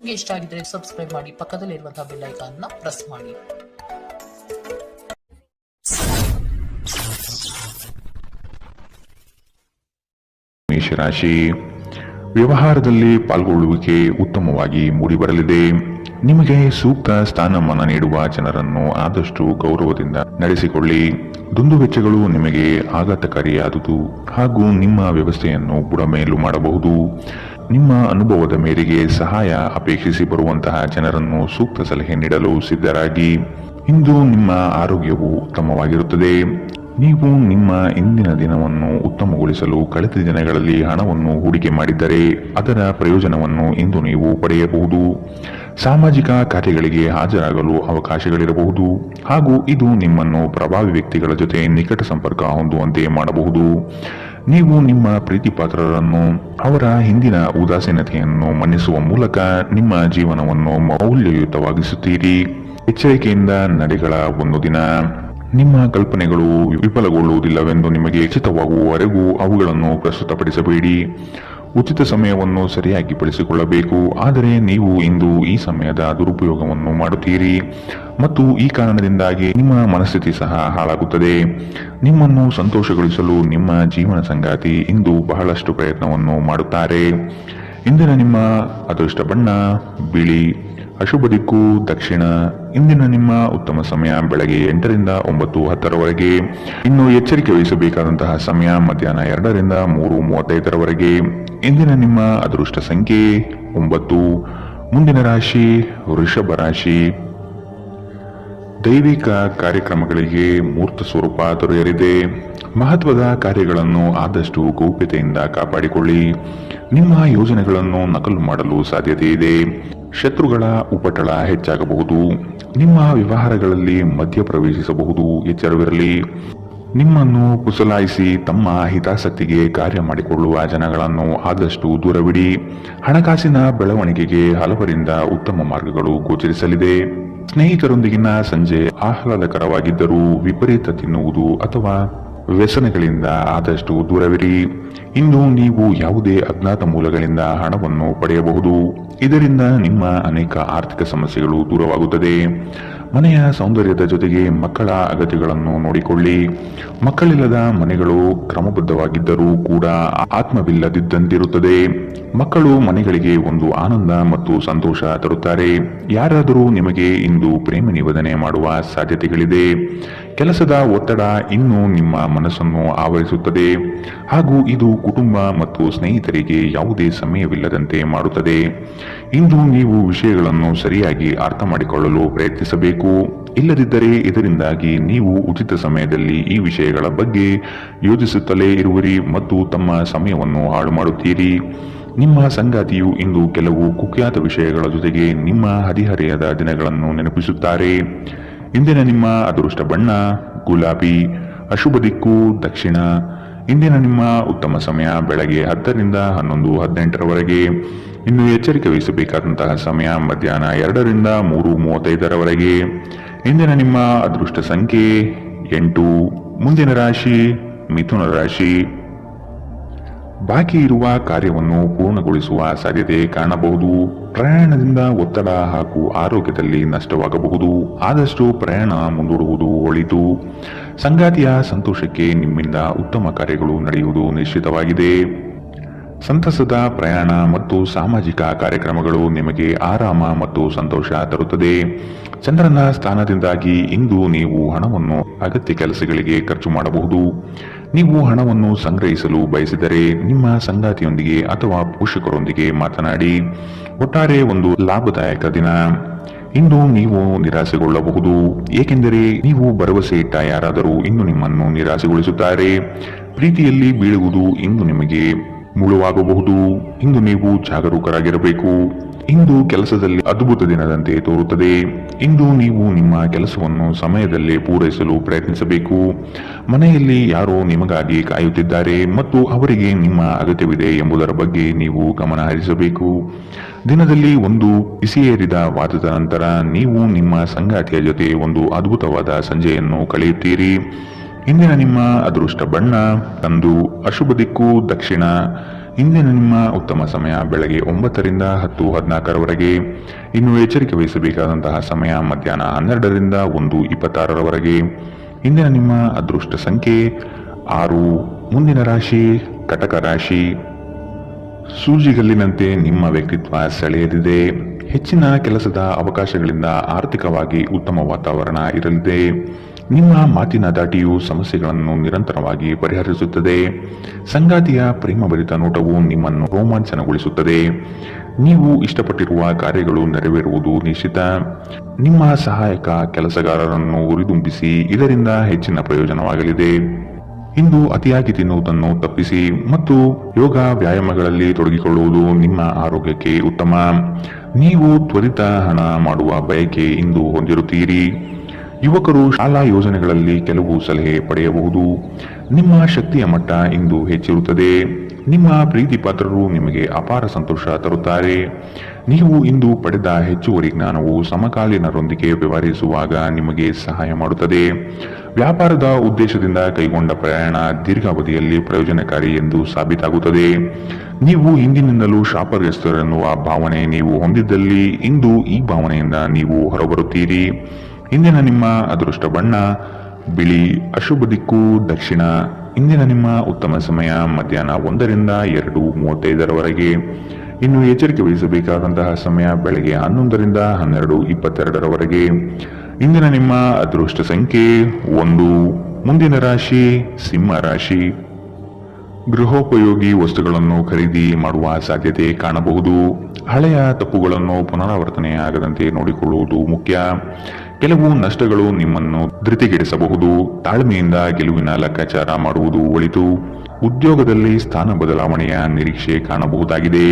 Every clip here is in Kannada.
ನಿಮಗೆ ಇಷ್ಟ ಆಗಿದ್ರೆ ಸಬ್ಸ್ಕ್ರೈಬ್ ಮಾಡಿ, ಪಕ್ಕದಲ್ಲಿರುವಂತಹ ಬೆಲ್ ಐಕಾನ್ ನ ಪ್ರೆಸ್ ಮಾಡಿ. ಮೇಷರಾಶಿ, ವ್ಯವಹಾರದಲ್ಲಿ ಪಾಲ್ಗೊಳ್ಳುವಿಕೆ ಉತ್ತಮವಾಗಿ ಮೂಡಿಬರಲಿದೆ. ನಿಮಗೆ ಸೂಕ್ತ ಸ್ಥಾನಮಾನ ನೀಡುವ ಜನರನ್ನು ಆದಷ್ಟು ಗೌರವದಿಂದ ನಡೆಸಿಕೊಳ್ಳಿ. ದುಂದುವೆಚ್ಚಗಳು ನಿಮಗೆ ಆಘಾತಕಾರಿಯಾದುದು ಹಾಗೂ ನಿಮ್ಮ ವ್ಯವಸ್ಥೆಯನ್ನು ಬುಡಮೇಲು ಮಾಡಬಹುದು. ನಿಮ್ಮ ಅನುಭವದ ಮೇರೆಗೆ ಸಹಾಯ ಅಪೇಕ್ಷಿಸಿ ಬರುವಂತಹ ಜನರನ್ನು ಸೂಕ್ತ ಸಲಹೆ ನೀಡಲು ಸಿದ್ಧರಾಗಿ. ಇಂದು ನಿಮ್ಮ ಆರೋಗ್ಯವು ಉತ್ತಮವಾಗಿರುತ್ತದೆ. ನೀವು ನಿಮ್ಮ ಇಂದಿನ ದಿನವನ್ನು ಉತ್ತಮಗೊಳಿಸಲು ಕಳೆದ ದಿನಗಳಲ್ಲಿ ಹಣವನ್ನು ಹೂಡಿಕೆ ಮಾಡಿದ್ದರೆ ಅದರ ಪ್ರಯೋಜನವನ್ನು ಇಂದು ನೀವು ಪಡೆಯಬಹುದು. ಸಾಮಾಜಿಕ ಕಾರ್ಯಗಳಿಗೆ ಹಾಜರಾಗಲು ಅವಕಾಶಗಳಿರಬಹುದು ಹಾಗೂ ಇದು ನಿಮ್ಮನ್ನು ಪ್ರಭಾವಿ ವ್ಯಕ್ತಿಗಳ ಜೊತೆ ನಿಕಟ ಸಂಪರ್ಕ ಹೊಂದುವಂತೆ ಮಾಡಬಹುದು. ನೀವು ನಿಮ್ಮ ಪ್ರೀತಿಪಾತ್ರರನ್ನು ಅವರ ಹಿಂದಿನ ಉದಾಸೀನತೆಯನ್ನು ಮನ್ನಿಸುವ ಮೂಲಕ ನಿಮ್ಮ ಜೀವನವನ್ನು ಮೌಲ್ಯಯುತವಾಗಿಸುತ್ತೀರಿ. ಎಚ್ಚರಿಕೆಯಿಂದ ನಡೆಗಳ ಒಂದು ದಿನ. ನಿಮ್ಮ ಕಲ್ಪನೆಗಳು ವಿಫಲಗೊಳ್ಳುವುದಿಲ್ಲವೆಂದು ನಿಮಗೆ ಖಚಿತವಾಗುವವರೆಗೂ ಅವುಗಳನ್ನು ಪ್ರಸ್ತುತಪಡಿಸಬೇಡಿ. ಉಚಿತ ಸಮಯವನ್ನು ಸರಿಯಾಗಿ ಬಳಸಿಕೊಳ್ಳಬೇಕು. ಆದರೆ ನೀವು ಇಂದು ಈ ಸಮಯದ ದುರುಪಯೋಗವನ್ನು ಮಾಡುತ್ತೀರಿ ಮತ್ತು ಈ ಕಾರಣದಿಂದಾಗಿ ನಿಮ್ಮ ಮನಸ್ಥಿತಿ ಸಹ ಹಾಳಾಗುತ್ತದೆ. ನಿಮ್ಮನ್ನು ಸಂತೋಷಗೊಳಿಸಲು ನಿಮ್ಮ ಜೀವನ ಸಂಗಾತಿ ಇಂದು ಬಹಳಷ್ಟು ಪ್ರಯತ್ನವನ್ನು ಮಾಡುತ್ತಾರೆ. ಇಂದಿನ ನಿಮ್ಮ ಅದೃಷ್ಟ ಬಣ್ಣ ಬಿಳಿ. ಅಶುಭ ದಿಕ್ಕು ದಕ್ಷಿಣ. ಇಂದಿನ ನಿಮ್ಮ ಉತ್ತಮ ಸಮಯ ಬೆಳಗ್ಗೆ 8 ರಿಂದ 9:10ರವರೆಗೆ. ಇನ್ನು ಎಚ್ಚರಿಕೆ ವಹಿಸಬೇಕಾದಂತಹ ಸಮಯ ಮಧ್ಯಾಹ್ನ 2 ರಿಂದ 3:35ರವರೆಗೆ. ಇಂದಿನ ನಿಮ್ಮ ಅದೃಷ್ಟ ಸಂಖ್ಯೆ 9. ಮುಂದಿನ ರಾಶಿ ವೃಷಭ ರಾಶಿ. ದೈವಿಕ ಕಾರ್ಯಕ್ರಮಗಳಿಗೆ ಮೂರ್ತ ಸ್ವರೂಪ ದೊರೆಯಲಿದೆ. ಮಹತ್ವದ ಕಾರ್ಯಗಳನ್ನು ಆದಷ್ಟು ಗೌಪ್ಯತೆಯಿಂದ ಕಾಪಾಡಿಕೊಳ್ಳಿ. ನಿಮ್ಮ ಯೋಜನೆಗಳನ್ನು ನಕಲು ಮಾಡಲು ಸಾಧ್ಯತೆ ಇದೆ. ಶತ್ರುಗಳ ಉಪಟಳ ಹೆಚ್ಚಾಗಬಹುದು. ನಿಮ್ಮ ವ್ಯವಹಾರಗಳಲ್ಲಿ ಮಧ್ಯ ಪ್ರವೇಶಿಸಬಹುದು. ಎಚ್ಚರವಿರಲಿ. ನಿಮ್ಮನ್ನು ಕುಸಲಾಯಿಸಿ ತಮ್ಮ ಹಿತಾಸಕ್ತಿಗೆ ಕಾರ್ಯ ಮಾಡಿಕೊಳ್ಳುವ ಜನಗಳನ್ನು ಆದಷ್ಟು ದೂರವಿಡಿ. ಹಣಕಾಸಿನ ಬೆಳವಣಿಗೆಗೆ ಹಲವರಿಂದ ಉತ್ತಮ ಮಾರ್ಗಗಳು ಗೋಚರಿಸಲಿದೆ. ಸ್ನೇಹಿತರೊಂದಿಗಿನ ಸಂಜೆ ಆಹ್ಲಾದಕರವಾಗಿದ್ದರೂ ವಿಪರೀತ ತಿನ್ನುವುದು ಅಥವಾ ವ್ಯಸನಗಳಿಂದ ಆದಷ್ಟು ದೂರವಿರಿ. ಇಂದು ನೀವು ಯಾವುದೇ ಅಜ್ಞಾತ ಮೂಲಗಳಿಂದ ಹಣವನ್ನು ಪಡೆಯಬಹುದು. ಇದರಿಂದ ನಿಮ್ಮ ಅನೇಕ ಆರ್ಥಿಕ ಸಮಸ್ಯೆಗಳು ದೂರವಾಗುತ್ತದೆ. ಮನೆಯ ಸೌಂದರ್ಯದ ಜೊತೆಗೆ ಮಕ್ಕಳ ಅಗತ್ಯಗಳನ್ನು ನೋಡಿಕೊಳ್ಳಿ. ಮಕ್ಕಳಿಲ್ಲದ ಮನೆಗಳು ಕ್ರಮಬದ್ಧವಾಗಿದ್ದರೂ ಕೂಡ ಆತ್ಮವಿಲ್ಲದಿದ್ದಂತಿರುತ್ತದೆ. ಮಕ್ಕಳು ಮನೆಗಳಿಗೆ ಒಂದು ಆನಂದ ಮತ್ತು ಸಂತೋಷ ತರುತ್ತಾರೆ. ಯಾರಾದರೂ ನಿಮಗೆ ಇಂದು ಪ್ರೇಮ ನಿವೇದನೆ ಮಾಡುವ ಸಾಧ್ಯತೆಗಳಿದೆ. ಕೆಲಸದ ಒತ್ತಡ ಇನ್ನು ನಿಮ್ಮ ಮನಸ್ಸನ್ನು ಆವರಿಸುತ್ತದೆ ಹಾಗೂ ಇದು ಕುಟುಂಬ ಮತ್ತು ಸ್ನೇಹಿತರಿಗೆ ಯಾವುದೇ ಸಮಯವಿಲ್ಲದಂತೆ ಮಾಡುತ್ತದೆ. ಇಂದು ನೀವು ವಿಷಯಗಳನ್ನು ಸರಿಯಾಗಿ ಅರ್ಥ ಮಾಡಿಕೊಳ್ಳಲು ಪ್ರಯತ್ನಿಸಬೇಕು. ಇಲ್ಲದಿದ್ದರೆ ಇದರಿಂದಾಗಿ ನೀವು ಉಚಿತ ಸಮಯದಲ್ಲಿ ಈ ವಿಷಯಗಳ ಬಗ್ಗೆ ಯೋಚಿಸುತ್ತಲೇ ಇರುವಿರಿ ಮತ್ತು ತಮ್ಮ ಸಮಯವನ್ನು ಹಾಳು ಮಾಡುತ್ತೀರಿ. ನಿಮ್ಮ ಸಂಗಾತಿಯು ಇಂದು ಕೆಲವು ಕುಖ್ಯಾತ ವಿಷಯಗಳ ಜೊತೆಗೆ ನಿಮ್ಮ ಹದಿಹರೆಯದ ದಿನಗಳನ್ನು ನೆನಪಿಸುತ್ತಾರೆ. ಇಂದಿನ ನಿಮ್ಮ ಅದೃಷ್ಟ ಬಣ್ಣ ಗುಲಾಬಿ. ಅಶುಭ ದಿಕ್ಕು ದಕ್ಷಿಣ. ಇಂದಿನ ನಿಮ್ಮ ಉತ್ತಮ ಸಮಯ ಬೆಳಗ್ಗೆ 10 ರಿಂದ 11:18ರವರೆಗೆ. ಇನ್ನು ಎಚ್ಚರಿಕೆ ವಹಿಸಬೇಕಾದಂತಹ ಸಮಯ ಮಧ್ಯಾಹ್ನ 2 ರಿಂದ 3:35ರವರೆಗೆ. ಇಂದಿನ ನಿಮ್ಮ ಅದೃಷ್ಟ ಸಂಖ್ಯೆ 8. ಮುಂದಿನ ರಾಶಿ ಮಿಥುನ ರಾಶಿ. ಬಾಕಿ ಇರುವ ಕಾರ್ಯವನ್ನು ಪೂರ್ಣಗೊಳಿಸುವ ಸಾಧ್ಯತೆ ಕಾಣಬಹುದು. ಪ್ರಯಾಣದಿಂದ ಒತ್ತಡ ಹಾಗೂ ಆರೋಗ್ಯದಲ್ಲಿ ನಷ್ಟವಾಗಬಹುದು. ಆದಷ್ಟು ಪ್ರಯಾಣ ಮುಂದೂಡುವುದು ಒಳಿತು. ಸಂಗಾತಿಯ ಸಂತೋಷಕ್ಕೆ ನಿಮ್ಮಿಂದ ಉತ್ತಮ ಕಾರ್ಯಗಳು ನಡೆಯುವುದು ನಿಶ್ಚಿತವಾಗಿದೆ. ಸಂತಸದ ಪ್ರಯಾಣ ಮತ್ತು ಸಾಮಾಜಿಕ ಕಾರ್ಯಕ್ರಮಗಳು ನಿಮಗೆ ಆರಾಮ ಮತ್ತು ಸಂತೋಷ ತರುತ್ತದೆ. ಚಂದ್ರನ ಸ್ಥಾನದಿಂದಾಗಿ ಇಂದು ನೀವು ಹಣವನ್ನು ಅಗತ್ಯ ಕೆಲಸಗಳಿಗೆ ಖರ್ಚು ಮಾಡಬಹುದು. ನೀವು ಹಣವನ್ನು ಸಂಗ್ರಹಿಸಲು ಬಯಸಿದರೆ ನಿಮ್ಮ ಸಂಗಾತಿಯೊಂದಿಗೆ ಅಥವಾ ಪೋಷಕರೊಂದಿಗೆ ಮಾತನಾಡಿ. ಒಟ್ಟಾರೆ ಒಂದು ಲಾಭದಾಯಕ ದಿನ. ಇಂದು ನೀವು ನಿರಾಸೆಗೊಳ್ಳಬಹುದು, ಏಕೆಂದರೆ ನೀವು ಭರವಸೆ ಇಟ್ಟ ಯಾರಾದರೂ ಇಂದು ನಿಮ್ಮನ್ನು ನಿರಾಸೆಗೊಳಿಸುತ್ತಾರೆ. ಪ್ರೀತಿಯಲ್ಲಿ ಬೀಳುವುದು ಇಂದು ನಿಮಗೆ ಮುಳುವಾಗಬಹುದು. ಇಂದು ನೀವು ಜಾಗರೂಕರಾಗಿರಬೇಕು. ಇಂದು ಕೆಲಸದಲ್ಲಿ ಅದ್ಭುತ ದಿನದಂತೆ ತೋರುತ್ತದೆ. ಇಂದು ನೀವು ನಿಮ್ಮ ಕೆಲಸವನ್ನು ಸಮಯದಲ್ಲೇ ಪೂರೈಸಲು ಪ್ರಯತ್ನಿಸಬೇಕು. ಮನೆಯಲ್ಲಿ ಯಾರೋ ನಿಮಗಾಗಿ ಕಾಯುತ್ತಿದ್ದಾರೆ ಮತ್ತು ಅವರಿಗೆ ನಿಮ್ಮ ಅಗತ್ಯವಿದೆ ಎಂಬುದರ ಬಗ್ಗೆ ನೀವು ಗಮನ ಹರಿಸಬೇಕು. ದಿನದಲ್ಲಿ ಒಂದು ಬಿಸಿಯೇರಿದ ವಾದದ ನಂತರ ನೀವು ನಿಮ್ಮ ಸಂಗಾತಿಯ ಜೊತೆ ಒಂದು ಅದ್ಭುತವಾದ ಸಂಜೆಯನ್ನು ಕಳೆಯುತ್ತೀರಿ. ಇಂದಿನ ನಿಮ್ಮ ಅದೃಷ್ಟ ಬಣ್ಣ ಕಂದು. ಅಶುಭ ದಿಕ್ಕು ದಕ್ಷಿಣ. ಇಂದಿನ ನಿಮ್ಮ ಉತ್ತಮ ಸಮಯ ಬೆಳಗ್ಗೆ 9ರಿಂದ 10:14ರವರೆಗೆ. ಇನ್ನು ಎಚ್ಚರಿಕೆ ವಹಿಸಬೇಕಾದಂತಹ ಸಮಯ ಮಧ್ಯಾಹ್ನ 12ರಿಂದ 1:26ರವರೆಗೆ. ಇಂದಿನ ನಿಮ್ಮ ಅದೃಷ್ಟ ಸಂಖ್ಯೆ 6. ಮುಂದಿನ ರಾಶಿ ಕಟಕ ರಾಶಿ. ಸೂಜಿಗಲ್ಲಿನಂತೆ ನಿಮ್ಮ ವ್ಯಕ್ತಿತ್ವ ಸೆಳೆಯಲಿದೆ. ಹೆಚ್ಚಿನ ಕೆಲಸದ ಅವಕಾಶಗಳಿಂದ ಆರ್ಥಿಕವಾಗಿ ಉತ್ತಮ ವಾತಾವರಣ ಇರಲಿದೆ. ನಿಮ್ಮ ಮಾತಿನ ದಾಟಿಯು ಸಮಸ್ಯೆಗಳನ್ನು ನಿರಂತರವಾಗಿ ಪರಿಹರಿಸುತ್ತದೆ. ಸಂಗಾತಿಯ ಪ್ರೇಮಭರಿತ ನೋಟವು ನಿಮ್ಮನ್ನು ರೋಮಾಂಚನಗೊಳಿಸುತ್ತದೆ. ನೀವು ಇಷ್ಟಪಟ್ಟಿರುವ ಕಾರ್ಯಗಳು ನೆರವೇರುವುದು ನಿಶ್ಚಿತ. ನಿಮ್ಮ ಸಹಾಯಕ ಕೆಲಸಗಾರರನ್ನು ಹುರಿದುಂಬಿಸಿ, ಇದರಿಂದ ಹೆಚ್ಚಿನ ಪ್ರಯೋಜನವಾಗಲಿದೆ. ಇಂದು ಅತಿಯಾಗಿ ತಿನ್ನುವುದನ್ನು ತಪ್ಪಿಸಿ ಮತ್ತು ಯೋಗ ವ್ಯಾಯಾಮಗಳಲ್ಲಿ ತೊಡಗಿಕೊಳ್ಳುವುದು ನಿಮ್ಮ ಆರೋಗ್ಯಕ್ಕೆ ಉತ್ತಮ. ನೀವು ತ್ವರಿತ ಹಣ ಮಾಡುವ ಬಯಕೆ ಇಂದು ಹೊಂದಿರುತ್ತೀರಿ. ಯುವಕರು ಶಾಲಾ ಯೋಜನೆಗಳಲ್ಲಿ ಕೆಲವು ಸಲಹೆ ಪಡೆಯಬಹುದು. ನಿಮ್ಮ ಶಕ್ತಿಯ ಮಟ್ಟ ಇಂದು ಹೆಚ್ಚಿರುತ್ತದೆ. ನಿಮ್ಮ ಪ್ರೀತಿ ಪಾತ್ರರು ನಿಮಗೆ ಅಪಾರ ಸಂತೋಷ ತರುತ್ತಾರೆ. ನೀವು ಇಂದು ಪಡೆದ ಹೆಚ್ಚುವರಿ ಜ್ಞಾನವು ಸಮಕಾಲೀನರೊಂದಿಗೆ ವ್ಯವಹರಿಸುವಾಗ ನಿಮಗೆ ಸಹಾಯ ಮಾಡುತ್ತದೆ. ವ್ಯಾಪಾರದ ಉದ್ದೇಶದಿಂದ ಕೈಗೊಂಡ ಪ್ರಯಾಣ ದೀರ್ಘಾವಧಿಯಲ್ಲಿ ಪ್ರಯೋಜನಕಾರಿ ಎಂದು ಸಾಬೀತಾಗುತ್ತದೆ. ನೀವು ಹಿಂದಿನಿಂದಲೂ ಶಾಪಗ್ರಸ್ತರು ಎನ್ನುವ ಭಾವನೆ ನೀವು ಹೊಂದಿದ್ದಲ್ಲಿ ಇಂದು ಈ ಭಾವನೆಯಿಂದ ನೀವು ಹೊರಬರುತ್ತೀರಿ. ಇಂದಿನ ನಿಮ್ಮ ಅದೃಷ್ಟ ಬಣ್ಣ ಬಿಳಿ. ಅಶುಭ ದಿಕ್ಕು ದಕ್ಷಿಣ. ಇಂದಿನ ನಿಮ್ಮ ಉತ್ತಮ ಸಮಯ ಮಧ್ಯಾಹ್ನ 1ರಿಂದ 2:35ರವರೆಗೆ. ಇನ್ನು ಎಚ್ಚರಿಕೆ ವಹಿಸಬೇಕಾದಂತಹ ಸಮಯ ಬೆಳಗ್ಗೆ 11ರಿಂದ 12:22ರವರೆಗೆ. ಇಂದಿನ ನಿಮ್ಮ ಅದೃಷ್ಟ ಸಂಖ್ಯೆ 1. ಮುಂದಿನ ರಾಶಿ ಸಿಂಹ ರಾಶಿ. ಗೃಹೋಪಯೋಗಿ ವಸ್ತುಗಳನ್ನು ಖರೀದಿ ಮಾಡುವ ಸಾಧ್ಯತೆ ಕಾಣಬಹುದು. ಹಳೆಯ ತಪ್ಪುಗಳನ್ನು ಪುನರಾವರ್ತನೆಯಾಗದಂತೆ ನೋಡಿಕೊಳ್ಳುವುದು ಮುಖ್ಯ. ಕೆಲವು ನಷ್ಟಗಳು ನಿಮ್ಮನ್ನು ಧೃತಿಗೆಡಿಸಬಹುದು. ತಾಳ್ಮೆಯಿಂದ ಗೆಲುವಿನ ಲೆಕ್ಕಾಚಾರ ಮಾಡುವುದು ಒಳಿತು. ಉದ್ಯೋಗದಲ್ಲಿ ಸ್ಥಾನ ಬದಲಾವಣೆಯ ನಿರೀಕ್ಷೆ ಕಾಣಬಹುದಾಗಿದೆ.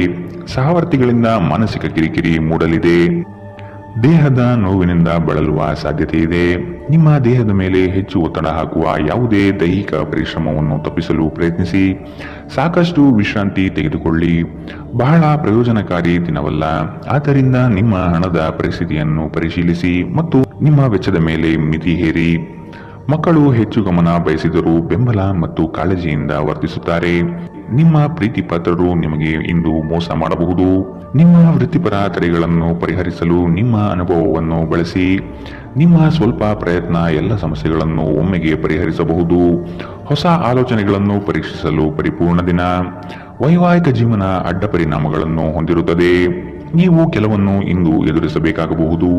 ಸಹವರ್ತಿಗಳಿಂದ ಮಾನಸಿಕ ಕಿರಿಕಿರಿ ಮೂಡಲಿದೆ. ದೇಹದ ನೋವಿನಿಂದ ಬಳಲುವ ಸಾಧ್ಯತೆ ಇದೆ. ನಿಮ್ಮ ದೇಹದ ಮೇಲೆ ಹೆಚ್ಚು ಒತ್ತಡ ಹಾಕುವ ಯಾವುದೇ ದೈಹಿಕ ಪರಿಶ್ರಮವನ್ನು ತಪ್ಪಿಸಲು ಪ್ರಯತ್ನಿಸಿ. ಸಾಕಷ್ಟು ವಿಶ್ರಾಂತಿ ತೆಗೆದುಕೊಳ್ಳಿ. ಬಹಳ ಪ್ರಯೋಜನಕಾರಿ ದಿನವಲ್ಲ. ಆದ್ದರಿಂದ ನಿಮ್ಮ ಹಣದ ಪರಿಸ್ಥಿತಿಯನ್ನು ಪರಿಶೀಲಿಸಿ ಮತ್ತು ನಿಮ್ಮ ವೆಚ್ಚದ ಮೇಲೆ ಮಿತಿ ಹೇರಿ. ಮಕ್ಕಳು ಹೆಚ್ಚು ಗಮನ ಬಯಸಿದರೂ ಬೆಂಬಲ ಮತ್ತು ಕಾಳಜಿಯಿಂದ ವರ್ತಿಸುತ್ತಾರೆ. ನಿಮ್ಮ ಪ್ರೀತಿ ಪಾತ್ರರು ನಿಮಗೆ ಇಂದು ಮೋಸ ಮಾಡಬಹುದು. ನಿಮ್ಮ ವೃತ್ತಿಪರ ತಡೆಗಳನ್ನು ಪರಿಹರಿಸಲು ನಿಮ್ಮ ಅನುಭವವನ್ನು ಬಳಸಿ. ನಿಮ್ಮ ಸ್ವಲ್ಪ ಪ್ರಯತ್ನ ಎಲ್ಲ ಸಮಸ್ಯೆಗಳನ್ನು ಒಮ್ಮೆಗೆ ಪರಿಹರಿಸಬಹುದು. ಹೊಸ ಆಲೋಚನೆಗಳನ್ನು ಪರೀಕ್ಷಿಸಲು ಪರಿಪೂರ್ಣ ದಿನ. ವೈವಾಹಿಕ ಜೀವನ ಅಡ್ಡ ಪರಿಣಾಮಗಳನ್ನು ಹೊಂದಿರುತ್ತದೆ. ನೀವು ಕೆಲವನ್ನು ಇಂದು ಎದುರಿಸಬೇಕಾಗಬಹುದು.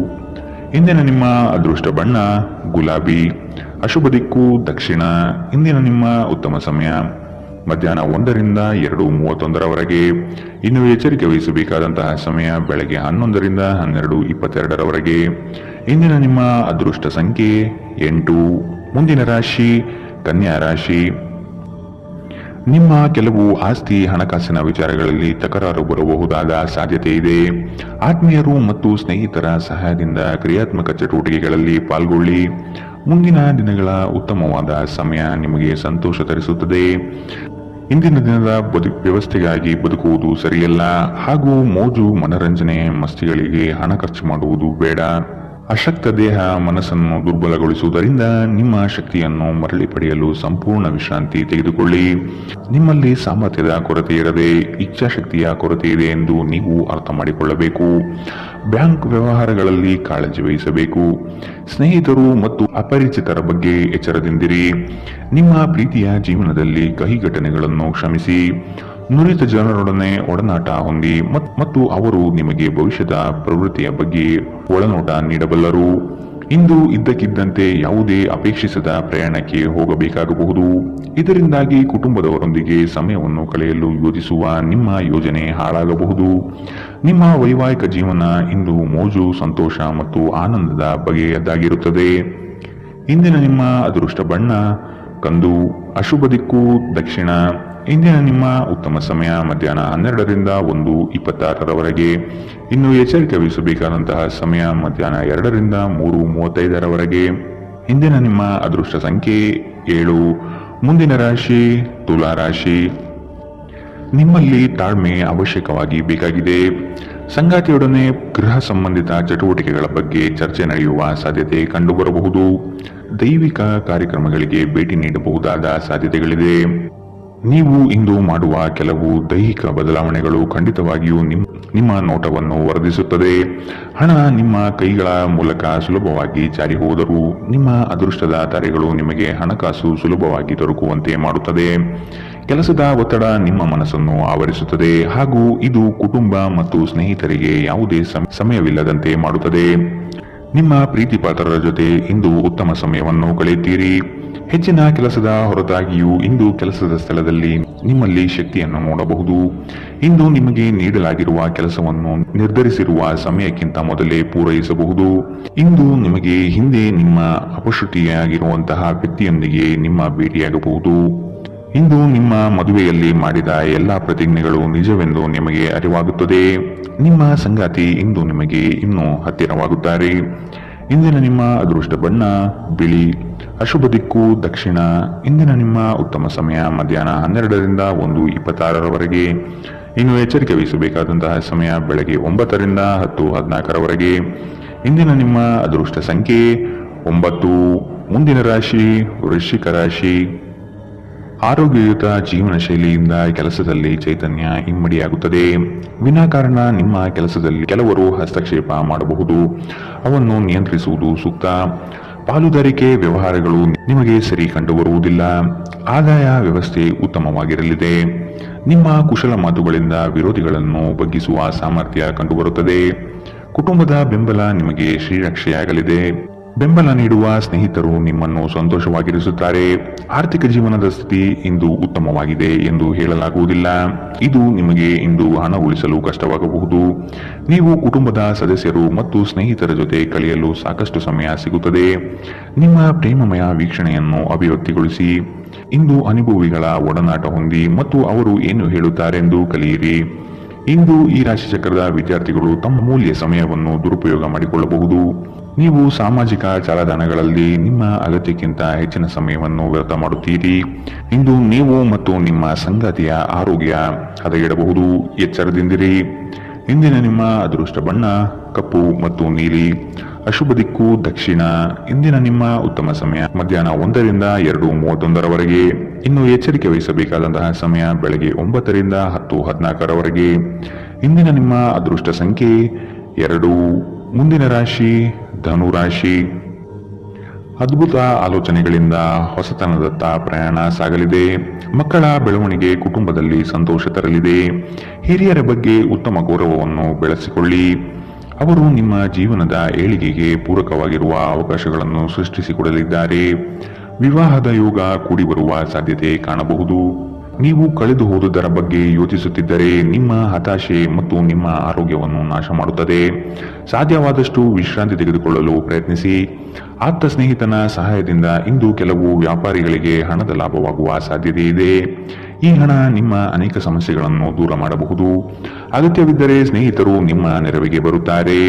ಇಂದಿನ ನಿಮ್ಮ ಅದೃಷ್ಟ ಬಣ್ಣ ಗುಲಾಬಿ. ಅಶುಭ ದಿಕ್ಕು ದಕ್ಷಿಣ. ಇಂದಿನ ನಿಮ್ಮ ಉತ್ತಮ ಸಮಯ ಮಧ್ಯಾಹ್ನ 1ರಿಂದ 2:31ರವರೆಗೆ. ಇನ್ನು ಎಚ್ಚರಿಕೆ ವಹಿಸಬೇಕಾದಂತಹ ಸಮಯ ಬೆಳಗ್ಗೆ 11ರಿಂದ 12:22ರವರೆಗೆ. ಇಂದಿನ ನಿಮ್ಮ ಅದೃಷ್ಟ ಸಂಖ್ಯೆ 8. ಮುಂದಿನ ರಾಶಿ ಕನ್ಯಾ ರಾಶಿ. ನಿಮ್ಮ ಕೆಲವು ಆಸ್ತಿ ಹಣಕಾಸಿನ ವಿಚಾರಗಳಲ್ಲಿ ತಕರಾರು ಬರಬಹುದಾದ ಸಾಧ್ಯತೆ ಇದೆ. ಆತ್ಮೀಯರು ಮತ್ತು ಸ್ನೇಹಿತರ ಸಹಾಯದಿಂದ ಕ್ರಿಯಾತ್ಮಕ ಚಟುವಟಿಕೆಗಳಲ್ಲಿ ಪಾಲ್ಗೊಳ್ಳಿ. ಮುಂದಿನ ದಿನಗಳ ಉತ್ತಮವಾದ ಸಮಯ ನಿಮಗೆ ಸಂತೋಷ ತರಿಸುತ್ತದೆ. ಇಂದಿನ ದಿನದ ವ್ಯವಸ್ಥೆಗಾಗಿ ಬದುಕುವುದು ಸರಿಯಲ್ಲ ಹಾಗೂ ಮೋಜು ಮನರಂಜನೆ ಮಸ್ತಿಗಳಿಗೆ ಹಣ ಖರ್ಚು ಮಾಡುವುದು ಬೇಡ. ಅಶಕ್ತ ದೇಹ ಮನಸ್ಸನ್ನು ದುರ್ಬಲಗೊಳಿಸುವುದರಿಂದ ನಿಮ್ಮ ಶಕ್ತಿಯನ್ನು ಮರಳಿ ಪಡೆಯಲು ಸಂಪೂರ್ಣ ವಿಶ್ರಾಂತಿ ತೆಗೆದುಕೊಳ್ಳಿ. ನಿಮ್ಮಲ್ಲಿ ಸಾಮರ್ಥ್ಯದ ಕೊರತೆ ಇರದೆ ಇಚ್ಛಾಶಕ್ತಿಯ ಕೊರತೆ ಇದೆ ಎಂದು ನೀವು ಅರ್ಥ ಮಾಡಿಕೊಳ್ಳಬೇಕು. ಬ್ಯಾಂಕ್ ವ್ಯವಹಾರಗಳಲ್ಲಿ ಕಾಳಜಿ ವಹಿಸಬೇಕು. ಸ್ನೇಹಿತರು ಮತ್ತು ಅಪರಿಚಿತರ ಬಗ್ಗೆ ಎಚ್ಚರದಿಂದಿರಿ. ನಿಮ್ಮ ಪ್ರೀತಿಯ ಜೀವನದಲ್ಲಿ ಕಹಿ ಘಟನೆಗಳನ್ನು ಕ್ಷಮಿಸಿ. ನುರಿತ ಜನರೊಡನೆ ಒಡನಾಟ ಹೊಂದಿ ಮತ್ತು ಅವರು ನಿಮಗೆ ಭವಿಷ್ಯದ ಪ್ರವೃತ್ತಿಯ ಬಗ್ಗೆ ಒಳನೋಟ ನೀಡಬಲ್ಲರು. ಇಂದು ಇದ್ದಕ್ಕಿದ್ದಂತೆ ಯಾವುದೇ ಅಪೇಕ್ಷಿಸದ ಪ್ರಯಾಣಕ್ಕೆ ಹೋಗಬೇಕಾಗಬಹುದು. ಇದರಿಂದಾಗಿ ಕುಟುಂಬದವರೊಂದಿಗೆ ಸಮಯವನ್ನು ಕಳೆಯಲು ಯೋಜಿಸುವ ನಿಮ್ಮ ಯೋಜನೆ ಹಾಳಾಗಬಹುದು. ನಿಮ್ಮ ವೈವಾಹಿಕ ಜೀವನ ಇಂದು ಮೋಜು ಸಂತೋಷ ಮತ್ತು ಆನಂದದ ಬಗೆಯದ್ದಾಗಿರುತ್ತದೆ. ಇಂದಿನ ನಿಮ್ಮ ಅದೃಷ್ಟ ಬಣ್ಣ ಕಂದು. ಅಶುಭ ದಿಕ್ಕು ದಕ್ಷಿಣ. ಇಂದಿನ ನಿಮ್ಮ ಉತ್ತಮ ಸಮಯ ಮಧ್ಯಾಹ್ನ 12ರಿಂದ 1:26ರವರೆಗೆ. ಇನ್ನು ಎಚ್ಚರಿಕೆ ವಹಿಸಬೇಕಾದಂತಹ ಸಮಯ ಮಧ್ಯಾಹ್ನ 2ರಿಂದ 3:35ರವರೆಗೆ. ಇಂದಿನ ನಿಮ್ಮ ಅದೃಷ್ಟ ಸಂಖ್ಯೆ 7. ಮುಂದಿನ ರಾಶಿ ತುಲಾ ರಾಶಿ. ನಿಮ್ಮಲ್ಲಿ ತಾಳ್ಮೆ ಅವಶ್ಯಕವಾಗಿ ಬೇಕಾಗಿದೆ. ಸಂಗಾತಿಯೊಡನೆ ಗೃಹ ಸಂಬಂಧಿತ ಚಟುವಟಿಕೆಗಳ ಬಗ್ಗೆ ಚರ್ಚೆ ನಡೆಯುವ ಸಾಧ್ಯತೆ ಕಂಡುಬರಬಹುದು. ದೈವಿಕ ಕಾರ್ಯಕ್ರಮಗಳಿಗೆ ಭೇಟಿ ನೀಡಬಹುದಾದ ಸಾಧ್ಯತೆಗಳಿದೆ. ನೀವು ಇಂದು ಮಾಡುವ ಕೆಲವು ದೈಹಿಕ ಬದಲಾವಣೆಗಳು ಖಂಡಿತವಾಗಿಯೂ ನಿಮ್ಮ ನೋಟವನ್ನು ವರ್ಧಿಸುತ್ತದೆ. ಹಣ ನಿಮ್ಮ ಕೈಗಳ ಮೂಲಕ ಸುಲಭವಾಗಿ ಜಾರಿ ಹೋದರೂ ನಿಮ್ಮ ಅದೃಷ್ಟದ ತಾರೆಗಳು ನಿಮಗೆ ಹಣಕಾಸು ಸುಲಭವಾಗಿ ದೊರಕುವಂತೆ ಮಾಡುತ್ತದೆ. ಕೆಲಸದ ಒತ್ತಡ ನಿಮ್ಮ ಮನಸ್ಸನ್ನು ಆವರಿಸುತ್ತದೆ ಹಾಗೂ ಇದು ಕುಟುಂಬ ಮತ್ತು ಸ್ನೇಹಿತರಿಗೆ ಯಾವುದೇ ಸಮಯವಿಲ್ಲದಂತೆ ಮಾಡುತ್ತದೆ. ನಿಮ್ಮ ಪ್ರೀತಿ ಪಾತ್ರರ ಜೊತೆ ಇಂದು ಉತ್ತಮ ಸಮಯವನ್ನು ಕಳೆಯುತ್ತೀರಿ. ಹೆಚ್ಚಿನ ಕೆಲಸದ ಹೊರತಾಗಿಯೂ ಇಂದು ಕೆಲಸದ ಸ್ಥಳದಲ್ಲಿ ನಿಮ್ಮಲ್ಲಿ ಶಕ್ತಿಯನ್ನು ನೋಡಬಹುದು. ಇಂದು ನಿಮಗೆ ನೀಡಲಾಗಿರುವ ಕೆಲಸವನ್ನು ನಿರ್ಧರಿಸಿರುವ ಸಮಯಕ್ಕಿಂತ ಮೊದಲೇ ಪೂರೈಸಬಹುದು. ಇಂದು ನಿಮಗೆ ಹಿಂದೆ ನಿಮ್ಮ ಅಪಶ್ರುತಿಯಾಗಿರುವಂತಹ ವ್ಯಕ್ತಿಯೊಂದಿಗೆ ನಿಮ್ಮ ಭೇಟಿಯಾಗಬಹುದು. ಇಂದು ನಿಮ್ಮ ಮದುವೆಯಲ್ಲಿ ಮಾಡಿದ ಎಲ್ಲಾ ಪ್ರತಿಜ್ಞೆಗಳು ನಿಜವೆಂದು ನಿಮಗೆ ಅರಿವಾಗುತ್ತದೆ. ನಿಮ್ಮ ಸಂಗಾತಿ ಇಂದು ನಿಮಗೆ ಇನ್ನೂ ಹತ್ತಿರವಾಗುತ್ತಾರೆ. ಇಂದಿನ ನಿಮ್ಮ ಅದೃಷ್ಟ ಬಣ್ಣ ಬಿಳಿ. ಅಶುಭ ದಿಕ್ಕು ದಕ್ಷಿಣ. ಇಂದಿನ ನಿಮ್ಮ ಉತ್ತಮ ಸಮಯ ಮಧ್ಯಾಹ್ನ 12ರಿಂದ 1:26ರವರೆಗೆ. ಇನ್ನು ಎಚ್ಚರಿಕೆ ವಹಿಸಬೇಕಾದಂತಹ ಸಮಯ ಬೆಳಗ್ಗೆ 9ರಿಂದ 10:14ರವರೆಗೆ. ಇಂದಿನ ನಿಮ್ಮ ಅದೃಷ್ಟ ಸಂಖ್ಯೆ 9. ಮುಂದಿನ ರಾಶಿ ವೃಶ್ಚಿಕ ರಾಶಿ. ಆರೋಗ್ಯಯುತ ಜೀವನ ಶೈಲಿಯಿಂದ ಕೆಲಸದಲ್ಲಿ ಚೈತನ್ಯ ಇಮ್ಮಡಿಯಾಗುತ್ತದೆ. ವಿನಾಕಾರಣ ನಿಮ್ಮ ಕೆಲಸದಲ್ಲಿ ಕೆಲವರು ಹಸ್ತಕ್ಷೇಪ ಮಾಡಬಹುದು. ಅವನ್ನು ನಿಯಂತ್ರಿಸುವುದು ಸೂಕ್ತ. ಪಾಲುದಾರಿಕೆ ವ್ಯವಹಾರಗಳು ನಿಮಗೆ ಸರಿ ಕಂಡುಬರುವುದಿಲ್ಲ. ಆದಾಯ ವ್ಯವಸ್ಥೆ ಉತ್ತಮವಾಗಿರಲಿದೆ. ನಿಮ್ಮ ಕುಶಲ ಮಾತುಗಳಿಂದ ವಿರೋಧಿಗಳನ್ನು ಬಗ್ಗಿಸುವ ಸಾಮರ್ಥ್ಯ ಕಂಡುಬರುತ್ತದೆ. ಕುಟುಂಬದ ಬೆಂಬಲ ನಿಮಗೆ ಶ್ರೀರಕ್ಷೆಯಾಗಲಿದೆ. ಬೆಂಬಲ ನೀಡುವ ಸ್ನೇಹಿತರು ನಿಮ್ಮನ್ನು ಸಂತೋಷವಾಗಿರಿಸುತ್ತಾರೆ. ಆರ್ಥಿಕ ಜೀವನದ ಸ್ಥಿತಿ ಇಂದು ಉತ್ತಮವಾಗಿದೆ ಎಂದು ಹೇಳಲಾಗುವುದಿಲ್ಲ. ಇದು ನಿಮಗೆ ಇಂದು ಹಣ ಉಳಿಸಲು ಕಷ್ಟವಾಗಬಹುದು. ನೀವು ಕುಟುಂಬದ ಸದಸ್ಯರು ಮತ್ತು ಸ್ನೇಹಿತರ ಜೊತೆ ಕಳೆಯಲು ಸಾಕಷ್ಟು ಸಮಯ ಸಿಗುತ್ತದೆ. ನಿಮ್ಮ ಪ್ರೇಮಮಯ ವೀಕ್ಷಣೆಯನ್ನು ಅಭಿವ್ಯಕ್ತಿಗೊಳಿಸಿ. ಇಂದು ಅನುಭವಿಗಳ ಒಡನಾಟ ಹೊಂದಿ ಮತ್ತು ಅವರು ಏನು ಹೇಳುತ್ತಾರೆಂದು ಕಲಿಯಿರಿ. ಇಂದು ಈ ರಾಶಿ ಚಕ್ರದ ವಿದ್ಯಾರ್ಥಿಗಳು ತಮ್ಮ ಮೂಲ್ಯ ಸಮಯವನ್ನು ದುರುಪಯೋಗ ಮಾಡಿಕೊಳ್ಳಬಹುದು. ನೀವು ಸಾಮಾಜಿಕ ಜಾಲತಾಣಗಳಲ್ಲಿ ನಿಮ್ಮ ಅಗತ್ಯಕ್ಕಿಂತ ಹೆಚ್ಚಿನ ಸಮಯವನ್ನು ವ್ಯರ್ಥ ಮಾಡುತ್ತೀರಿ. ಇಂದು ನೀವು ಮತ್ತು ನಿಮ್ಮ ಸಂಗಾತಿಯ ಆರೋಗ್ಯ ಹದಗೆಡಬಹುದು. ಎಚ್ಚರದಿಂದಿರಿ. ಇಂದಿನ ನಿಮ್ಮ ಅದೃಷ್ಟ ಬಣ್ಣ ಕಪ್ಪು ಮತ್ತು ನೀಲಿ. ಅಶುಭ ದಿಕ್ಕು ದಕ್ಷಿಣ. ಇಂದಿನ ನಿಮ್ಮ ಉತ್ತಮ ಸಮಯ ಮಧ್ಯಾಹ್ನ 1ರಿಂದ 2:31ರವರೆಗೆ. ಇನ್ನು ಎಚ್ಚರಿಕೆ ವಹಿಸಬೇಕಾದಂತಹ ಸಮಯ ಬೆಳಗ್ಗೆ 9ರಿಂದ 10:14ರವರೆಗೆ. ಇಂದಿನ ನಿಮ್ಮ ಅದೃಷ್ಟ ಸಂಖ್ಯೆ 2. ಮುಂದಿನ ರಾಶಿ ಧನು ರಾಶಿ. ಅದ್ಭುತ ಆಲೋಚನೆಗಳಿಂದ ಹೊಸತನದತ್ತ ಪ್ರಯಾಣ ಸಾಗಲಿದೆ. ಮಕ್ಕಳ ಬೆಳವಣಿಗೆ ಕುಟುಂಬದಲ್ಲಿ ಸಂತೋಷ ತರಲಿದೆ. ಹಿರಿಯರ ಬಗ್ಗೆ ಉತ್ತಮ ಗೌರವವನ್ನು ಬೆಳೆಸಿಕೊಳ್ಳಿ. ಅವರು ನಿಮ್ಮ ಜೀವನದ ಏಳಿಗೆಗೆ ಪೂರಕವಾಗಿರುವ ಅವಕಾಶಗಳನ್ನು ಸೃಷ್ಟಿಸಿಕೊಡಲಿದ್ದಾರೆ. ವಿವಾಹದ ಯೋಗ ಕೂಡಿ ಬರುವ ಸಾಧ್ಯತೆ ಕಾಣಬಹುದು. ನೀವು ಕಳೆದು ಹೋದುದರ ಬಗ್ಗೆ ಯೋಚಿಸುತ್ತಿದ್ದರೆ ನಿಮ್ಮ ಹತಾಶೆ ಮತ್ತು ನಿಮ್ಮ ಆರೋಗ್ಯವನ್ನು ನಾಶ ಮಾಡುತ್ತದೆ. ಸಾಧ್ಯವಾದಷ್ಟು ವಿಶ್ರಾಂತಿ ತೆಗೆದುಕೊಳ್ಳಲು ಪ್ರಯತ್ನಿಸಿ. ಆಪ್ತ ಸ್ನೇಹಿತನ ಸಹಾಯದಿಂದ ಇಂದು ಕೆಲವು ವ್ಯಾಪಾರಿಗಳಿಗೆ ಹಣದ ಲಾಭವಾಗುವ ಸಾಧ್ಯತೆ ಇದೆ. ಈ ಹಣ ನಿಮ್ಮ ಅನೇಕ ಸಮಸ್ಯೆಗಳನ್ನು ದೂರ ಮಾಡಬಹುದು. ಅಗತ್ಯವಿದ್ದರೆ ಸ್ನೇಹಿತರು ನಿಮ್ಮ ನೆರವಿಗೆ ಬರುತ್ತಾರೆ.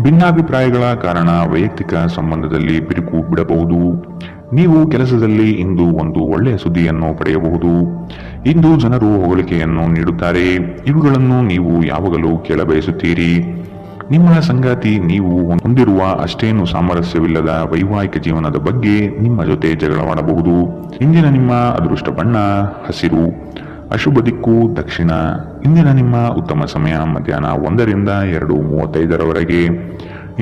ಭಿನ್ನಾಭಿಪ್ರಾಯಗಳ ಕಾರಣ ವೈಯಕ್ತಿಕ ಸಂಬಂಧದಲ್ಲಿ ಬಿರುಕು ಬಿಡಬಹುದು. ನೀವು ಕೆಲಸದಲ್ಲಿ ಇಂದು ಒಂದು ಒಳ್ಳೆಯ ಸುದ್ದಿಯನ್ನು ಪಡೆಯಬಹುದು. ಇಂದು ಜನರು ಹೊಗಳಿಕೆಯನ್ನು ನೀಡುತ್ತಾರೆ. ಇವುಗಳನ್ನು ನೀವು ಯಾವಾಗಲೂ ಕೇಳಬಯಸುತ್ತೀರಿ. ನಿಮ್ಮ ಸಂಗಾತಿ ನೀವು ಹೊಂದಿರುವ ಅಷ್ಟೇನು ಸಾಮರಸ್ಯವಿಲ್ಲದ ವೈವಾಹಿಕ ಜೀವನದ ಬಗ್ಗೆ ನಿಮ್ಮ ಜೊತೆ ಜಗಳವಾಡಬಹುದು. ಇಂದಿನ ನಿಮ್ಮ ಅದೃಷ್ಟ ಬಣ್ಣ ಹಸಿರು. ಅಶುಭ ದಿಕ್ಕು ದಕ್ಷಿಣ. ಇಂದಿನ ನಿಮ್ಮ ಉತ್ತಮ ಸಮಯ ಮಧ್ಯಾಹ್ನ 1ರಿಂದ 2:35ರವರೆಗೆ.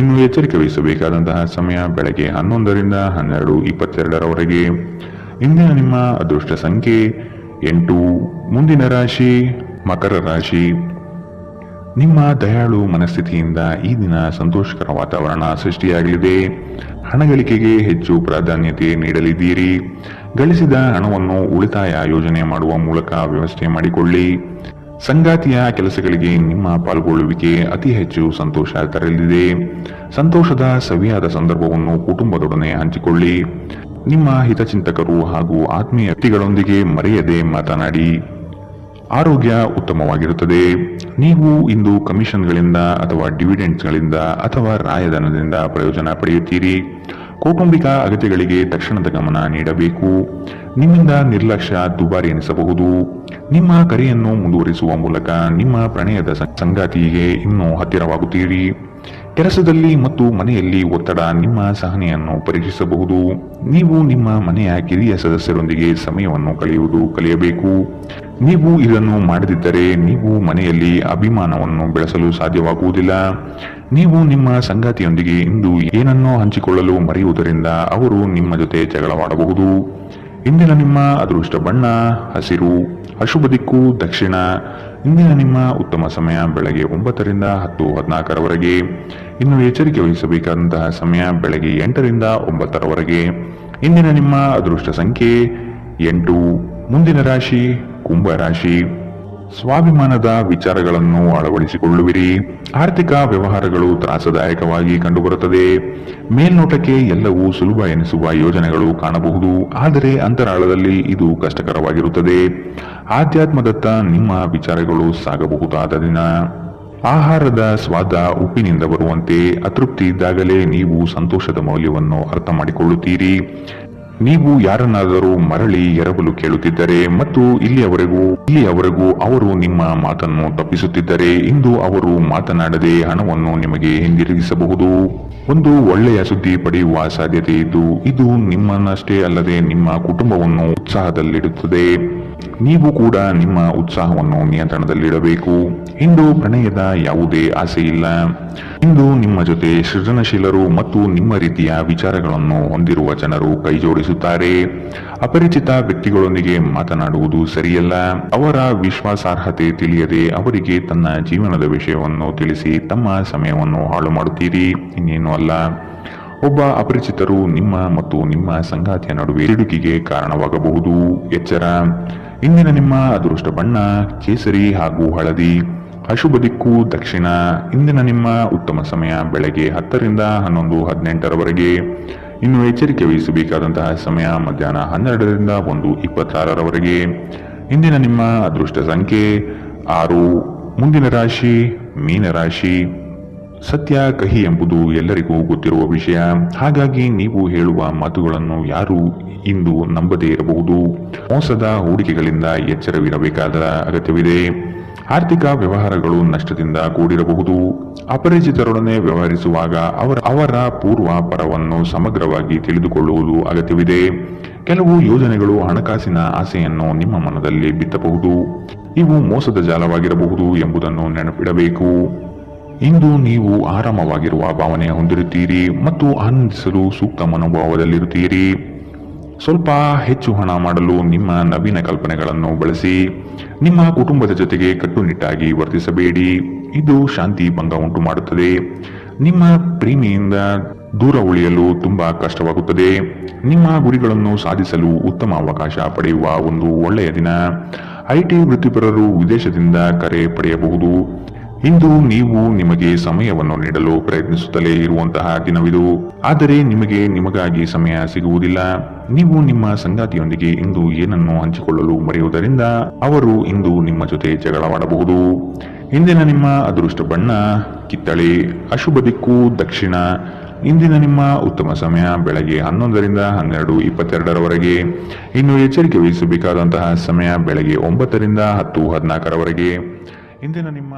ಇನ್ನು ಎಚ್ಚರಿಕೆ ವಹಿಸಬೇಕಾದಂತಹ ಸಮಯ ಬೆಳಗ್ಗೆ 11ರಿಂದ 12:22ರವರೆಗೆ. ಇಂದಿನ ನಿಮ್ಮ ಅದೃಷ್ಟ ಸಂಖ್ಯೆ 8. ಮುಂದಿನ ರಾಶಿ ಮಕರ ರಾಶಿ. ನಿಮ್ಮ ದಯಾಳು ಮನಸ್ಥಿತಿಯಿಂದ ಈ ದಿನ ಸಂತೋಷಕರ ವಾತಾವರಣ ಸೃಷ್ಟಿಯಾಗಲಿದೆ. ಹಣಗಳಿಕೆಗೆ ಹೆಚ್ಚು ಪ್ರಾಧಾನ್ಯತೆ ನೀಡಲಿದ್ದೀರಿ. ಗಳಿಸಿದ ಹಣವನ್ನು ಉಳಿತಾಯ ಯೋಜನೆ ಮಾಡುವ ಮೂಲಕ ವ್ಯವಸ್ಥೆ ಮಾಡಿಕೊಳ್ಳಿ. ಸಂಗಾತಿಯ ಕೆಲಸಗಳಿಗೆ ನಿಮ್ಮ ಪಾಲ್ಗೊಳ್ಳುವಿಕೆ ಅತಿ ಹೆಚ್ಚು ಸಂತೋಷ ತರಲಿದೆ. ಸಂತೋಷದ ಸವಿಯಾದ ಸಂದರ್ಭವನ್ನು ಕುಟುಂಬದೊಡನೆ ಹಂಚಿಕೊಳ್ಳಿ. ನಿಮ್ಮ ಹಿತಚಿಂತಕರು ಹಾಗೂ ಆತ್ಮೀಯ ವ್ಯಕ್ತಿಗಳೊಂದಿಗೆ ಮರೆಯದೆ ಮಾತನಾಡಿ. ಆರೋಗ್ಯ ಉತ್ತಮವಾಗಿರುತ್ತದೆ. ನೀವು ಇಂದು ಕಮಿಷನ್ಗಳಿಂದ ಅಥವಾ ಡಿವಿಡೆಂಡ್ಸ್ಗಳಿಂದ ಅಥವಾ ರಾಯಧನದಿಂದ ಪ್ರಯೋಜನ ಪಡೆಯುತ್ತೀರಿ. ಕೌಟುಂಬಿಕ ಅಗತ್ಯಗಳಿಗೆ ತಕ್ಷಣದ ಗಮನ ನೀಡಬೇಕು. ನಿಮ್ಮಿಂದ ನಿರ್ಲಕ್ಷ್ಯ ದುಬಾರಿ ಎನಿಸಬಹುದು. ನಿಮ್ಮ ಕರೆಯನ್ನು ಮುಂದುವರಿಸುವ ಮೂಲಕ ನಿಮ್ಮ ಪ್ರಣಯದ ಸಂಗಾತಿಗೆ ಇನ್ನೂ ಹತ್ತಿರವಾಗುತ್ತೀರಿ. ಕೆಲಸದಲ್ಲಿ ಮತ್ತು ಮನೆಯಲ್ಲಿ ಒತ್ತಡ ನಿಮ್ಮ ಸಹನೆಯನ್ನು ಪರೀಕ್ಷಿಸಬಹುದು. ನೀವು ನಿಮ್ಮ ಮನೆಯ ಕಿರಿಯ ಸದಸ್ಯರೊಂದಿಗೆ ಸಮಯವನ್ನು ಕಳೆಯಬೇಕು. ನೀವು ಇದನ್ನು ಮಾಡದಿದ್ದರೆ ನೀವು ಮನೆಯಲ್ಲಿ ಅಭಿಮಾನವನ್ನು ಬೆಳೆಸಲು ಸಾಧ್ಯವಾಗುವುದಿಲ್ಲ. ನೀವು ನಿಮ್ಮ ಸಂಗಾತಿಯೊಂದಿಗೆ ಇಂದು ಏನನ್ನೋ ಹಂಚಿಕೊಳ್ಳಲು ಮರೆಯುವುದರಿಂದ ಅವರು ನಿಮ್ಮ ಜೊತೆ ಜಗಳವಾಡಬಹುದು. ಇಂದಿನ ನಿಮ್ಮ ಅದೃಷ್ಟ ಬಣ್ಣ ಹಸಿರು, ಅಶುಭ ದಿಕ್ಕು ದಕ್ಷಿಣ. ಇಂದಿನ ನಿಮ್ಮ ಉತ್ತಮ ಸಮಯ ಬೆಳಗ್ಗೆ 9 ರಿಂದ 10:14 ಇನ್ನು ಎಚ್ಚರಿಕೆ ವಹಿಸಬೇಕಾದಂತಹ ಸಮಯ ಬೆಳಗ್ಗೆ 8 ರಿಂದ 9 ಇಂದಿನ ನಿಮ್ಮ ಅದೃಷ್ಟ ಸಂಖ್ಯೆ 8. ಮುಂದಿನ ರಾಶಿ ಕುಂಭ ರಾಶಿ. ಸ್ವಾಭಿಮಾನದ ವಿಚಾರಗಳನ್ನು ಅಳವಡಿಸಿಕೊಳ್ಳುವಿರಿ. ಆರ್ಥಿಕ ವ್ಯವಹಾರಗಳು ತ್ರಾಸದಾಯಕವಾಗಿ ಕಂಡುಬರುತ್ತದೆ. ಮೇಲ್ನೋಟಕ್ಕೆ ಎಲ್ಲವೂ ಸುಲಭ ಎನಿಸುವ ಯೋಜನೆಗಳು ಕಾಣಬಹುದು, ಆದರೆ ಅಂತರಾಳದಲ್ಲಿ ಇದು ಕಷ್ಟಕರವಾಗಿರುತ್ತದೆ. ಆಧ್ಯಾತ್ಮದತ್ತ ನಿಮ್ಮ ವಿಚಾರಗಳು ಸಾಗಬಹುದಾದ ದಿನ. ಆಹಾರದ ಸ್ವಾದ ಉಪ್ಪಿನಿಂದ ಬರುವಂತೆ ಅತೃಪ್ತಿ ಇದ್ದಾಗಲೇ ನೀವು ಸಂತೋಷದ ಮೌಲ್ಯವನ್ನು ಅರ್ಥ ಮಾಡಿಕೊಳ್ಳುತ್ತೀರಿ. ನೀವು ಯಾರನ್ನಾದರೂ ಮರಳಿ ಎರವಲು ಕೇಳುತ್ತಿದ್ದರೆ ಮತ್ತು ಇಲ್ಲಿಯವರೆಗೂ ಅವರು ನಿಮ್ಮ ಮಾತನ್ನು ತಪ್ಪಿಸುತ್ತಿದ್ದರೆ ಇಂದು ಅವರು ಮಾತನಾಡದೆ ಹಣವನ್ನು ನಿಮಗೆ ಹಿಂದಿರುಗಿಸಬಹುದು. ಒಂದು ಒಳ್ಳೆಯ ಸುದ್ದಿ ಪಡೆಯುವ ಸಾಧ್ಯತೆ ಇದ್ದು ಇದು ನಿಮ್ಮನ್ನಷ್ಟೇ ಅಲ್ಲದೆ ನಿಮ್ಮ ಕುಟುಂಬವನ್ನು ಉತ್ಸಾಹದಲ್ಲಿಡುತ್ತದೆ. ನೀವು ಕೂಡ ನಿಮ್ಮ ಉತ್ಸಾಹವನ್ನು ನಿಯಂತ್ರಣದಲ್ಲಿಡಬೇಕು. ಇಂದು ಪ್ರಣಯದ ಯಾವುದೇ ಆಸೆ ಇಲ್ಲ. ಇಂದು ನಿಮ್ಮ ಜೊತೆ ಸೃಜನಶೀಲರು ಮತ್ತು ನಿಮ್ಮ ರೀತಿಯ ವಿಚಾರಗಳನ್ನು ಹೊಂದಿರುವ ಜನರು ಕೈಜೋಡಿಸುತ್ತಾರೆ. ಅಪರಿಚಿತ ವ್ಯಕ್ತಿಗಳೊಂದಿಗೆ ಮಾತನಾಡುವುದು ಸರಿಯಲ್ಲ. ಅವರ ವಿಶ್ವಾಸಾರ್ಹತೆ ತಿಳಿಯದೆ ಅವರಿಗೆ ತನ್ನ ಜೀವನದ ವಿಷಯವನ್ನು ತಿಳಿಸಿ ತಮ್ಮ ಸಮಯವನ್ನು ಹಾಳು ಮಾಡುತ್ತೀರಿ, ಇನ್ನೇನು ಅಲ್ಲ. ಒಬ್ಬ ಅಪರಿಚಿತರು ನಿಮ್ಮ ಮತ್ತು ನಿಮ್ಮ ಸಂಗಾತಿಯ ನಡುವೆ ಸಿಡುಕಿಗೆ ಕಾರಣವಾಗಬಹುದು, ಎಚ್ಚರ. ಇಂದಿನ ನಿಮ್ಮ ಅದೃಷ್ಟ ಬಣ್ಣ ಕೇಸರಿ ಹಾಗೂ ಹಳದಿ, ಅಶುಭ ದಿಕ್ಕು ದಕ್ಷಿಣ. ಇಂದಿನ ನಿಮ್ಮ ಉತ್ತಮ ಸಮಯ ಬೆಳಗ್ಗೆ 10 ರಿಂದ 11:18 ಇನ್ನು ಎಚ್ಚರಿಕೆ ವಹಿಸಬೇಕಾದಂತಹ ಸಮಯ ಮಧ್ಯಾಹ್ನ 12 ರಿಂದ 1:26 ಇಂದಿನ ನಿಮ್ಮ ಅದೃಷ್ಟ ಸಂಖ್ಯೆ 6. ಮುಂದಿನ ರಾಶಿ ಮೀನರಾಶಿ. ಸತ್ಯ ಕಹಿ ಎಂಬುದು ಎಲ್ಲರಿಗೂ ಗೊತ್ತಿರುವ ವಿಷಯ. ಹಾಗಾಗಿ ನೀವು ಹೇಳುವ ಮಾತುಗಳನ್ನು ಯಾರು ಇಂದು ನಂಬದೇ ಇರಬಹುದು. ಮೋಸದ ಹೂಡಿಕೆಗಳಿಂದ ಎಚ್ಚರವಿರಬೇಕಾದ ಅಗತ್ಯವಿದೆ. ಆರ್ಥಿಕ ವ್ಯವಹಾರಗಳು ನಷ್ಟದಿಂದ ಕೂಡಿರಬಹುದು. ಅಪರಿಚಿತರೊಡನೆ ವ್ಯವಹರಿಸುವಾಗ ಅವರ ಪೂರ್ವ ಪರವನ್ನು ಸಮಗ್ರವಾಗಿ ತಿಳಿದುಕೊಳ್ಳುವುದು ಅಗತ್ಯವಿದೆ. ಕೆಲವು ಯೋಜನೆಗಳು ಹಣಕಾಸಿನ ಆಸೆಯನ್ನು ನಿಮ್ಮ ಮನದಲ್ಲಿ ಬಿತ್ತಬಹುದು. ಇವು ಮೋಸದ ಜಾಲವಾಗಿರಬಹುದು ಎಂಬುದನ್ನು ನೆನಪಿಡಬೇಕು. ಇಂದು ನೀವು ಆರಾಮವಾಗಿರುವ ಭಾವನೆ ಹೊಂದಿರುತ್ತೀರಿ ಮತ್ತು ಆನಂದಿಸಲು ಸೂಕ್ತ ಮನೋಭಾವದಲ್ಲಿರುತ್ತೀರಿ. ಸ್ವಲ್ಪ ಹೆಚ್ಚು ಹಣ ಮಾಡಲು ನಿಮ್ಮ ನವೀನ ಕಲ್ಪನೆಗಳನ್ನು ಬಳಸಿ. ನಿಮ್ಮ ಕುಟುಂಬದ ಜೊತೆಗೆ ಕಟ್ಟುನಿಟ್ಟಾಗಿ ವರ್ತಿಸಬೇಡಿ, ಇದು ಶಾಂತಿ ಭಂಗ ಉಂಟು ಮಾಡುತ್ತದೆ. ನಿಮ್ಮ ಪ್ರೇಮಿಯಿಂದ ದೂರ ಉಳಿಯಲು ತುಂಬಾ ಕಷ್ಟವಾಗುತ್ತದೆ. ನಿಮ್ಮ ಗುರಿಗಳನ್ನು ಸಾಧಿಸಲು ಉತ್ತಮ ಅವಕಾಶ ಪಡೆಯುವ ಒಂದು ಒಳ್ಳೆಯ ದಿನ. ಐಟಿ ವೃತ್ತಿಪರರು ವಿದೇಶದಿಂದ ಕರೆ ಪಡೆಯಬಹುದು. ಇಂದು ನೀವು ನಿಮಗೆ ಸಮಯವನ್ನು ನೀಡಲು ಪ್ರಯತ್ನಿಸುತ್ತಲೇ ಇರುವಂತಹ ದಿನವಿದು, ಆದರೆ ನಿಮಗಾಗಿ ಸಮಯ ಸಿಗುವುದಿಲ್ಲ. ನೀವು ನಿಮ್ಮ ಸಂಗಾತಿಯೊಂದಿಗೆ ಇಂದು ಏನನ್ನು ಹಂಚಿಕೊಳ್ಳಲು ಮರೆಯುವುದರಿಂದ ಅವರು ಇಂದು ನಿಮ್ಮ ಜೊತೆ ಜಗಳವಾಡಬಹುದು. ಇಂದಿನ ನಿಮ್ಮ ಅದೃಷ್ಟ ಬಣ್ಣ ಕಿತ್ತಳೆ, ಅಶುಭ ದಿಕ್ಕು ದಕ್ಷಿಣ. ಇಂದಿನ ನಿಮ್ಮ ಉತ್ತಮ ಸಮಯ ಬೆಳಗ್ಗೆ 11 ರಿಂದ 12:22 ಇನ್ನು ಎಚ್ಚರಿಕೆ ವಹಿಸಬೇಕಾದಂತಹ ಸಮಯ ಬೆಳಗ್ಗೆ 9 ರಿಂದ 10:14 ಇಂದಿನ ನಿಮ್ಮ